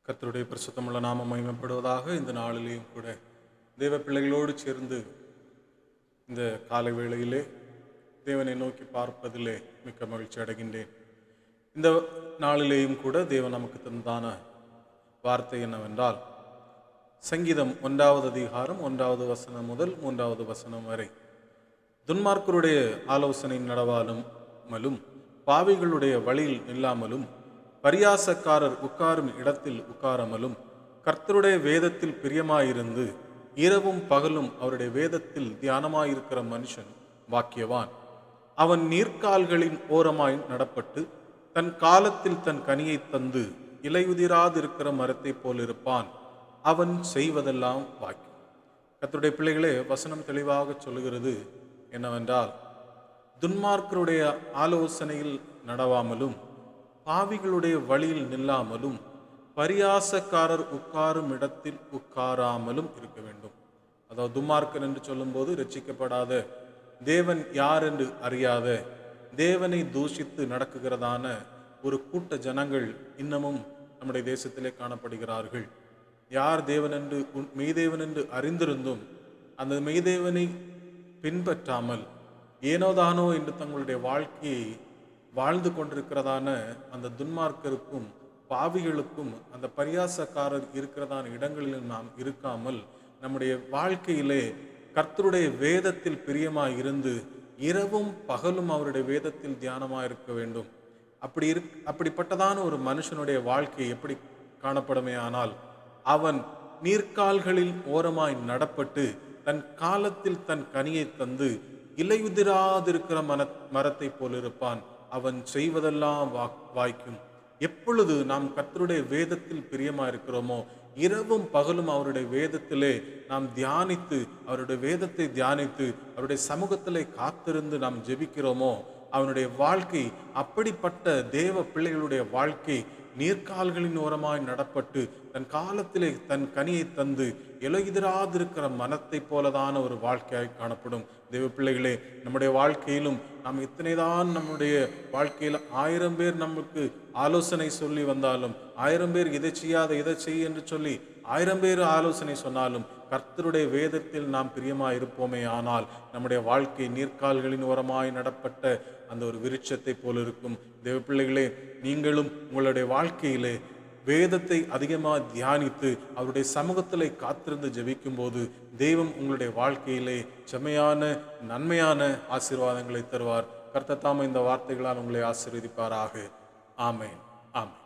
கர்த்தருடைய பரிசுத்தமுள்ள நாமம் மகிமைப்படுவதாக. இந்த நாளிலேயும் கூட தேவ பிள்ளைகளோடு சேர்ந்து இந்த காலை வேளையிலே தேவனை நோக்கி பார்ப்பதிலே மிக்க மகிழ்ச்சி அடைகின்றேன். இந்த நாளிலேயும் கூட தேவன் நமக்கு தந்தான வார்த்தை என்னவென்றால், சங்கீதம் 1வது அதிகாரம் 1வது வசனம் முதல் 3வது வசனம் வரை, துன்மார்க்கருடைய ஆலோசனை நடவாமலும் பாவிகளுடைய வழியில் நில்லாமலும் பரியாசக்காரர் உட்காரும் இடத்தில் உட்காராமலும் கர்த்தருடைய வேதத்தில் பிரியமாயிருந்து இரவும் பகலும் அவருடைய வேதத்தில் தியானமாயிருக்கிற மனுஷன் பாக்கியவான். அவன் நீர்க்கால்களின் ஓரமாய் நடப்பட்டு தன் காலத்தில் தன் கனியை தந்து இலையுதிராதிருக்கிற மரத்தை போல் இருப்பான். அவன் செய்வதெல்லாம் பாக்கியம். கர்த்தருடைய பிள்ளைகளே, வசனம் தெளிவாக சொல்லுகிறது என்னவென்றால், துன்மார்க்கருடைய ஆலோசனையில் நடவாமலும் பாவிகளுடைய வழியில் நில்லாமலும் பரியாசக்காரர் உட்காரும் இடத்தில் உட்காராமலும் இருக்க வேண்டும். அதாவது துன்மார்க்கர் என்று சொல்லும்போது ரட்சிக்கப்படாத, தேவன் யார் என்று அறியாத, தேவனை தூஷித்து நடக்குகிறதான ஒரு கூட்ட ஜனங்கள் இன்னமும் நம்முடைய தேசத்திலே காணப்படுகிறார்கள். யார் தேவன் என்று மெய்தேவன் என்று அறிந்திருந்தும் அந்த மெய்தேவனை பின்பற்றாமல் ஏனோதானோ என்று தங்களுடைய வாழ்க்கையை வாழ்ந்து கொண்டிருக்கிறதான அந்த துன்மார்க்கருக்கும் பாவிகளுக்கும் அந்த பரியாசக்காரர் இருக்கிறதான இடங்களில் நாம் இருக்காமல் நம்முடைய வாழ்க்கையிலே கர்த்தருடைய வேதத்தில் பிரியமாய் இருந்து இரவும் பகலும் அவருடைய வேதத்தில் தியானமாக இருக்க வேண்டும். அப்படிப்பட்டதான ஒரு மனுஷனுடைய வாழ்க்கை எப்படி காணப்படுமே ஆனால், அவன் நீர்க்கால்களில் ஓரமாய் நடப்பட்டு தன் காலத்தில் தன் கனியை தந்து இலையுதிராதிருக்கிற மரத்தை போல் இருப்பான். அவன் செய்வதெல்லாம் வாய்க்கும். எப்பொழுது நாம் கர்த்தருடைய வேதத்தில் பிரியமா இருக்கிறோமோ, இரவும் பகலும் அவருடைய வேதத்திலே நாம் தியானித்து, அவருடைய வேதத்தை தியானித்து அவருடைய சமூகத்திலே காத்திருந்து நாம் ஜெபிக்கிறோமோ, அவனுடைய வாழ்க்கை, அப்படிப்பட்ட தேவ பிள்ளைகளுடைய வாழ்க்கை நீர்க்கால்களின் ஓரமாய் நடப்பட்டு தன் காலத்திலே தன் கனியை தந்து இலையுதிராதிருக்கிற மனத்தை போலதான ஒரு வாழ்க்கையாய் காணப்படும். தேவ பிள்ளைகளே, நம்முடைய வாழ்க்கையிலும் நாம் இத்தனைதான் நம்முடைய வாழ்க்கையில் 1000 பேர் நமக்கு ஆலோசனை சொல்லி வந்தாலும், 1000 பேர் இதை செய்யாத இதை செய் என்று சொல்லி 1000 பேர் ஆலோசனை சொன்னாலும், கர்த்தருடைய வேதத்தில் நாம் பிரியமாய் இருப்போமே ஆனால் நம்முடைய வாழ்க்கை நீர்க்கால்களின் ஓரமாய் நடப்பட்ட அந்த ஒரு விருட்சத்தை போல இருக்கும். தேவ பிள்ளைகளே, நீங்களும் உங்களுடைய வாழ்க்கையிலே வேதத்தை அதிகமாக தியானித்து அவருடைய சமூகத்திலே காத்திருந்து ஜெபிக்கும் போது தெய்வம் உங்களுடைய வாழ்க்கையிலே செம்மையான நன்மையான ஆசீர்வாதங்களை தருவார். கர்த்தர் தாமே இந்த வார்த்தைகளால் உங்களை ஆசீர்வதிப்பாராக. ஆமென், ஆமென்.